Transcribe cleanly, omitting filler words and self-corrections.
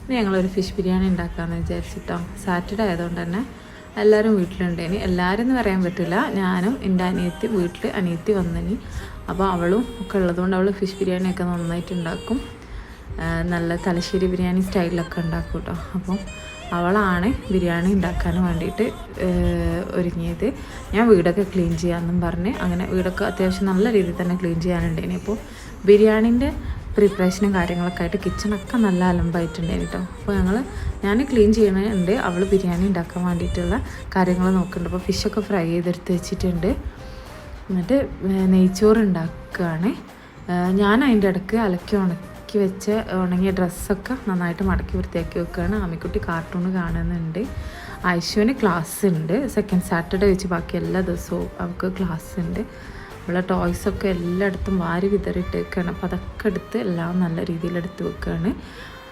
ഇനി ഞങ്ങളൊരു ഫിഷ് ബിരിയാണി ഉണ്ടാക്കാമെന്ന് വിചാരിച്ചിട്ടോ. സാറ്റർഡേ ആയതുകൊണ്ട് തന്നെ എല്ലാവരും വീട്ടിലുണ്ടേനി. എല്ലാവരും എന്ന് പറയാൻ പറ്റില്ല, ഞാനും എൻ്റെ അനിയത്തി വീട്ടിൽ അനിയത്തി വന്നിനി. അപ്പോൾ അവളും ഒക്കെ ഉള്ളതുകൊണ്ട് അവൾ ഫിഷ് ബിരിയാണിയൊക്കെ നന്നായിട്ട് ഉണ്ടാക്കും. നല്ല തലശ്ശേരി ബിരിയാണി സ്റ്റൈലിലൊക്കെ ഉണ്ടാക്കും കേട്ടോ. അപ്പം അവളാണ് ബിരിയാണി ഉണ്ടാക്കാൻ വേണ്ടിയിട്ട് ഒരുങ്ങിയത്. ഞാൻ വീടൊക്കെ ക്ലീൻ ചെയ്യാമെന്നും പറഞ്ഞ് അങ്ങനെ വീടൊക്കെ അത്യാവശ്യം നല്ല രീതിയിൽ തന്നെ ക്ലീൻ ചെയ്യാനുണ്ടേനി. അപ്പോൾ ബിരിയാണീൻ്റെ പ്രിപ്പറേഷനും കാര്യങ്ങളൊക്കെ ആയിട്ട് കിച്ചണൊക്കെ നല്ല അലമ്പായിട്ടുണ്ടായിരുന്നു കേട്ടോ. അപ്പോൾ ഞാൻ ക്ലീൻ ചെയ്യണുണ്ട്, അവൾ ബിരിയാണി ഉണ്ടാക്കാൻ വേണ്ടിയിട്ടുള്ള കാര്യങ്ങൾ നോക്കുന്നുണ്ട്. അപ്പോൾ ഫിഷൊക്കെ ഫ്രൈ ചെയ്തെടുത്ത് വെച്ചിട്ടുണ്ട്. എന്നിട്ട് നെയ്ച്ചോറ് ഉണ്ടാക്കുകയാണ്. ഞാൻ അതിൻ്റെ ഇടയ്ക്ക് അലക്കി ഉണക്കി വെച്ച ഉണങ്ങിയ ഡ്രസ്സൊക്കെ നന്നായിട്ട് മടക്കി വൃത്തിയാക്കി വെക്കുകയാണ്. ആമിക്കുട്ടി കാർട്ടൂൺ കാണുന്നുണ്ട്. ഐശുവിന് ക്ലാസ് ഉണ്ട്, സെക്കൻഡ് സാറ്റർഡേ വെച്ച് ബാക്കി എല്ലാ ദിവസവും അവൾക്ക് ക്ലാസ് ഉണ്ട്. ഉള്ള ടോയ്സൊക്കെ എല്ലായിടത്തും വാരി വിതറിയിട്ട് വെക്കുകയാണ്. അപ്പോൾ അതൊക്കെ എടുത്ത് എല്ലാം നല്ല രീതിയിൽ എടുത്ത് വെക്കുകയാണ്.